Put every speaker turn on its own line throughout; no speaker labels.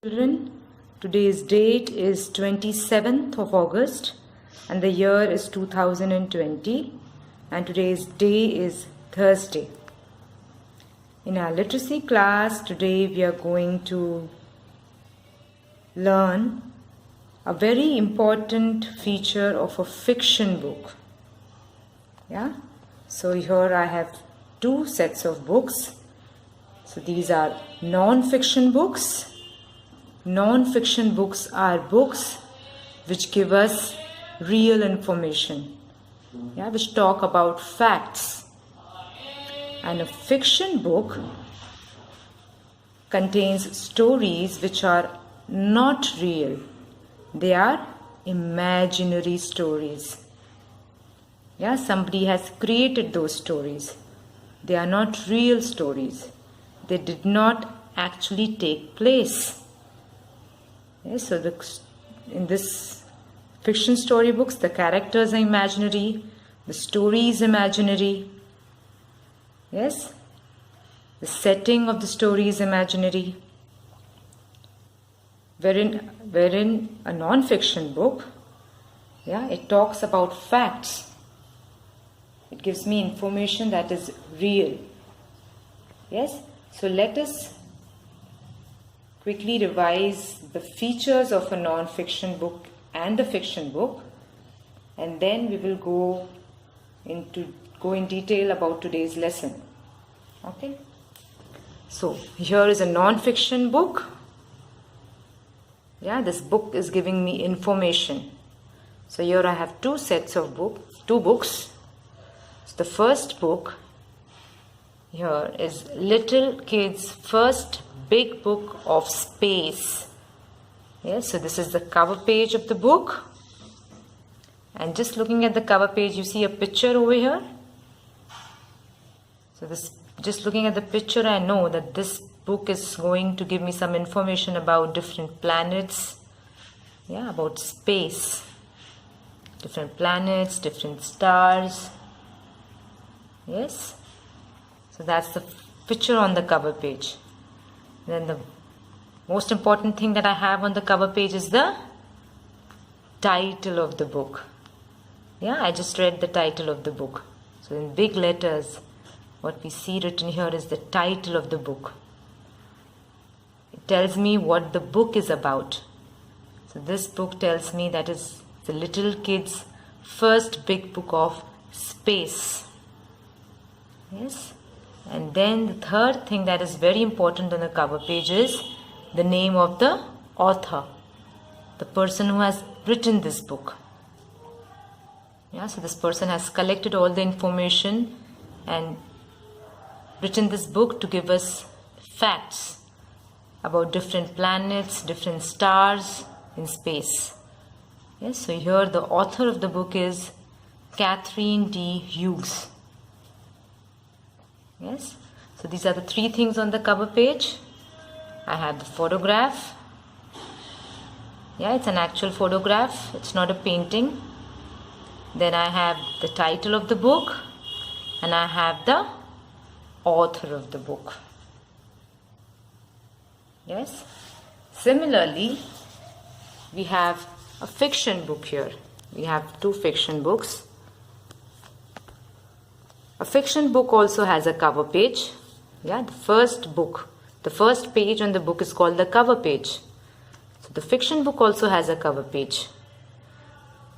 Children, today's date is 27th of August and the year is 2020 and today's day is Thursday. In our literacy class today we are going to learn a very important feature of a fiction book. So here I have two sets of books. So these are non-fiction books. Non-fiction books are books which give us real information, which talk about facts. And a fiction book contains stories which are not real. They are imaginary stories. Somebody has created those stories. They are not real stories. They did not actually take place. So in this fiction storybooks, the characters are imaginary, the story is imaginary. The setting of the story is imaginary. Wherein a non-fiction book, it talks about facts. It gives me information that is real. So let us quickly revise the features of a non-fiction book and the fiction book, and then we will go in detail about today's lesson. So here is a non-fiction book. This book is giving me information. So here I have two sets of two books. So the first book here is Little Kid's First Big Book of Space. So this is the cover page of the book. And just looking at the cover page, you see a picture over here. So just looking at the picture, I know that this book is going to give me some information about different planets. About space. Different planets, different stars. So that's the picture on the cover page. Then the most important thing that I have on the cover page is the title of the book. I just read the title of the book. So in big letters, what we see written here is the title of the book. It tells me what the book is about. So this book tells me that is the Little Kid's First Big Book of Space. And then the third thing that is very important on the cover page is the name of the author, the person who has written this book. So this person has collected all the information and written this book to give us facts about different planets, different stars in space. So here the author of the book is Catherine D. Hughes. So these are the three things on the cover page. I have the photograph. It's an actual photograph. It's not a painting. Then I have the title of the book. And I have the author of the book. Similarly, we have a fiction book here. We have two fiction books. A fiction book also has a cover page. The first page on the book is called the cover page. So the fiction book also has a cover page.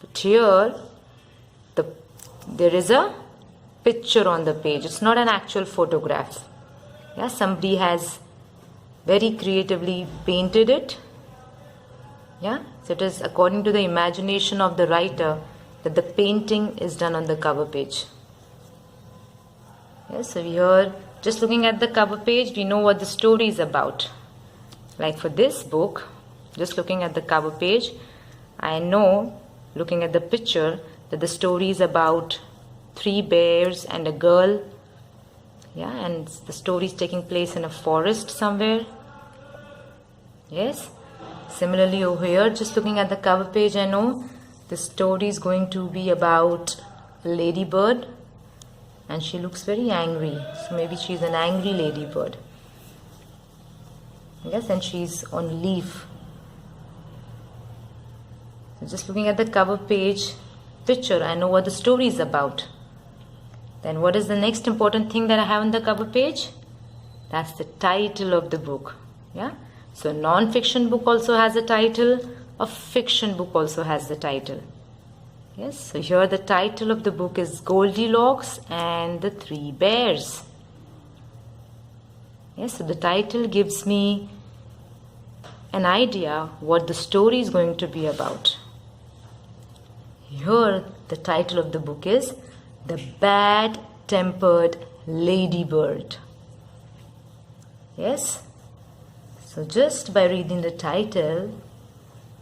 But here, there is a picture on the page. It's not an actual photograph. Somebody has very creatively painted it. So it is according to the imagination of the writer that the painting is done on the cover page. So here, just looking at the cover page, we know what the story is about. Like for this book, just looking at the cover page, I know, looking at the picture, that the story is about three bears and a girl. And the story is taking place in a forest somewhere. Similarly over here, just looking at the cover page, I know the story is going to be about a ladybird. And she looks very angry. So maybe she's an angry ladybird. Yes, and she's on leaf. So just looking at the cover page picture, I know what the story is about. Then what is the next important thing that I have on the cover page? That's the title of the book. Yeah. So a non-fiction book also has a title. A fiction book also has the title. Yes. So here the title of the book is Goldilocks and the Three Bears. Yes. So the title gives me an idea what the story is going to be about. Here the title of the book is The Bad-Tempered Ladybird. Yes. So just by reading the title,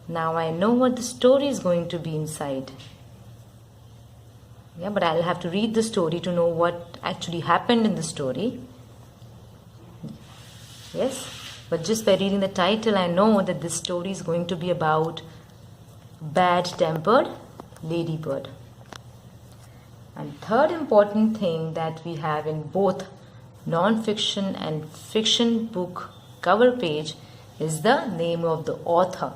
now I know what the story is going to be inside. Yeah, but I'll have to read the story to know what actually happened in the story. Yes, but just by reading the title, I know that this story is going to be about bad-tempered ladybird. And third important thing that we have in both non-fiction and fiction book cover page is the name of the author.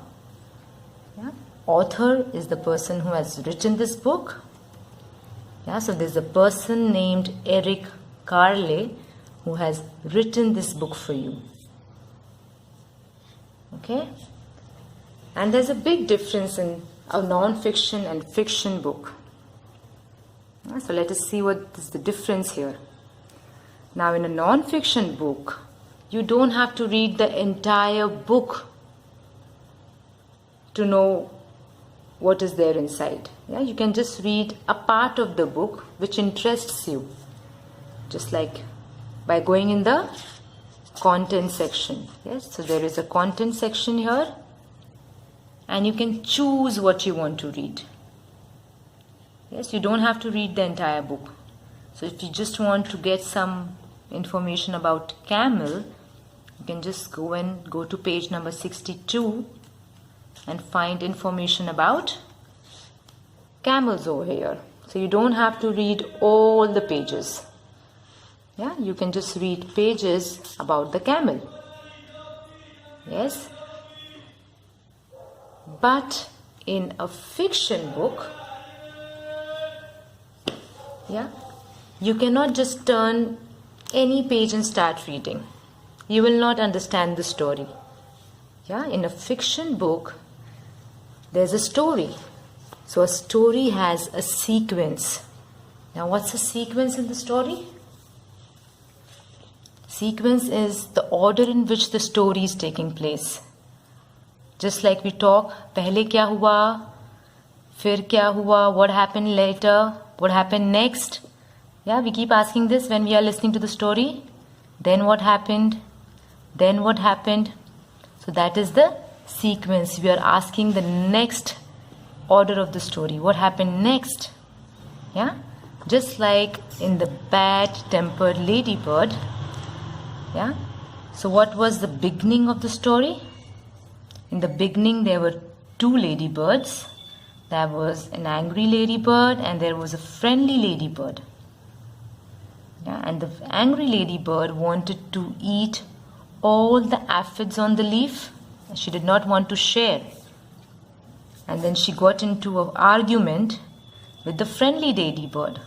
Yeah? Author is the person who has written this book. Yeah, so there's a person named Eric Carle who has written this book for you. Okay? And there's a big difference in a non-fiction and fiction book. Yeah, so let us see what is the difference here. Now in a non-fiction book, you don't have to read the entire book to know what is there inside. Yeah, you can just read a part of the book which interests you. Just like by going in the content section. Yes, so there is a content section here and you can choose what you want to read. Yes, you don't have to read the entire book. So if you just want to get some information about camel, you can just go to page number 62 and find information about camels over here. So you don't have to read all the pages. Yeah, you can just read pages about the camel. Yes. But in a fiction book, yeah, you cannot just turn any page and start reading. You will not understand the story. Yeah, in a fiction book, there's a story. So a story has a sequence. Now what's the sequence in the story? Sequence is the order in which the story is taking place. Just like we talk, पहले क्या हुआ, फिर क्या हुआ, what happened later, what happened next. Yeah, we keep asking this when we are listening to the story. Then what happened? Then what happened? So that is the sequence. We are asking the next order of the story. What happened next? Yeah, just like in the Bad-Tempered Ladybird. Yeah, so what was the beginning of the story? In the beginning there were two ladybirds. There was an angry ladybird and there was a friendly ladybird. Yeah, and the angry ladybird wanted to eat all the aphids on the leaf. She did not want to share. And then she got into an argument with the friendly ladybird.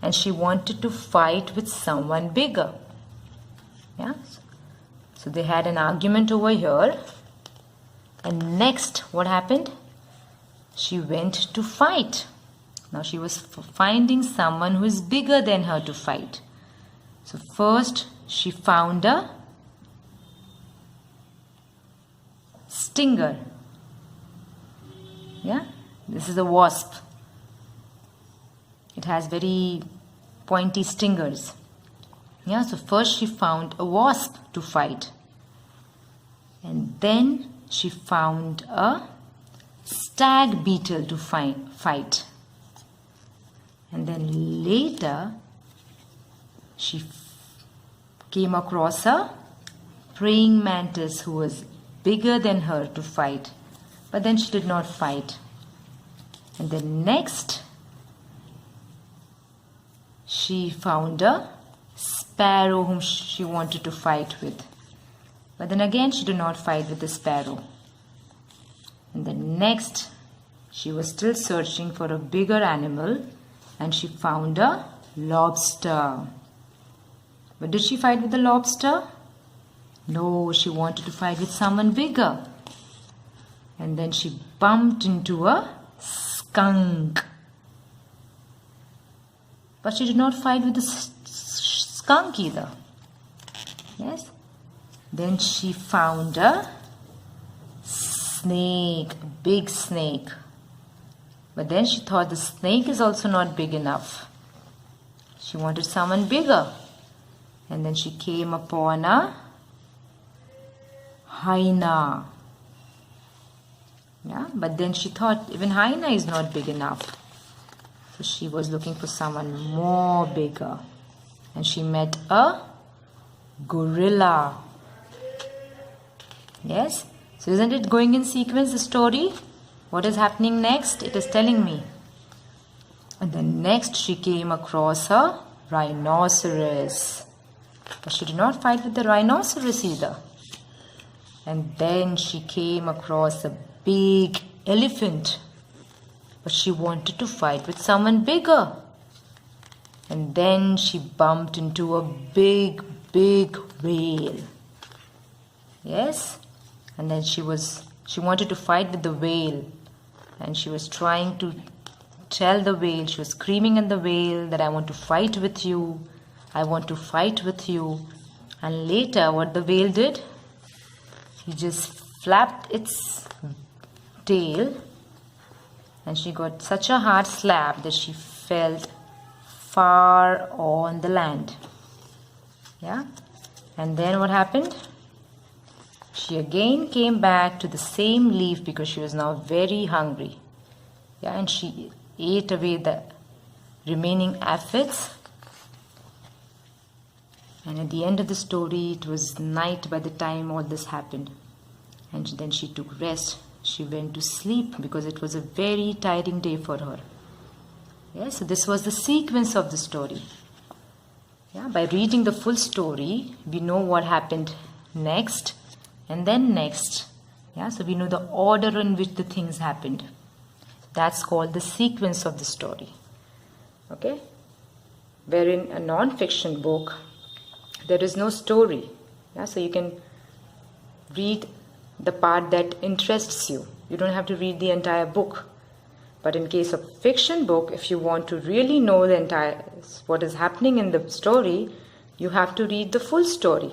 And she wanted to fight with someone bigger. Yeah. So they had an argument over here. And next, what happened? She went to fight. Now she was finding someone who is bigger than her to fight. So first she found a stinger. Yeah, this is a wasp. It has very pointy stingers. Yeah, so first she found a wasp to fight. And then she found a stag beetle to fight. And then later she came across a praying mantis who was bigger than her to fight. But then she did not fight. And then next she found a sparrow whom she wanted to fight with. But then again, she did not fight with the sparrow. And then next, she was still searching for a bigger animal, and she found a lobster. But did she fight with the lobster? No, she wanted to fight with someone bigger. And then she bumped into a skunk. But she did not fight with the skunk either. Yes. Then she found a snake, a big snake. But then she thought the snake is also not big enough. She wanted someone bigger. And then she came upon a hyena. Yeah, but then she thought even hyena is not big enough. So she was looking for someone more bigger. And she met a gorilla. Yes? So isn't it going in sequence, the story? What is happening next? It is telling me. And then next she came across a rhinoceros. But she did not fight with the rhinoceros either. And then she came across a big elephant. But she wanted to fight with someone bigger. And then she bumped into a big whale. Yes? And then she wanted to fight with the whale. And she was trying to tell the whale, she was screaming at the whale that I want to fight with you. I want to fight with you. And later what the whale did? He just flapped its tail. And she got such a hard slap that she fell far on the land. Yeah? And then what happened? She again came back to the same leaf because she was now very hungry. Yeah, and she ate away the remaining aphids. And at the end of the story, it was night by the time all this happened. And then she took rest. She went to sleep because it was a very tiring day for her. Yeah, so this was the sequence of the story. Yeah, by reading the full story, we know what happened next and then next. Yeah, so we know the order in which the things happened. That's called the sequence of the story. Okay? Wherein a non-fiction book, there is no story. Yeah, so you can read the part that interests you. You don't have to read the entire book. But in case of fiction book, if you want to really know the entire what is happening in the story, you have to read the full story.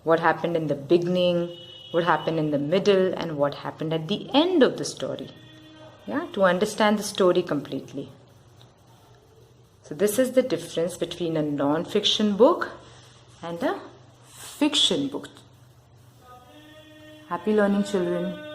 What happened in the beginning, what happened in the middle, and what happened at the end of the story. Yeah, to understand the story completely. So this is the difference between a non-fiction book and a fiction book. Happy learning, children.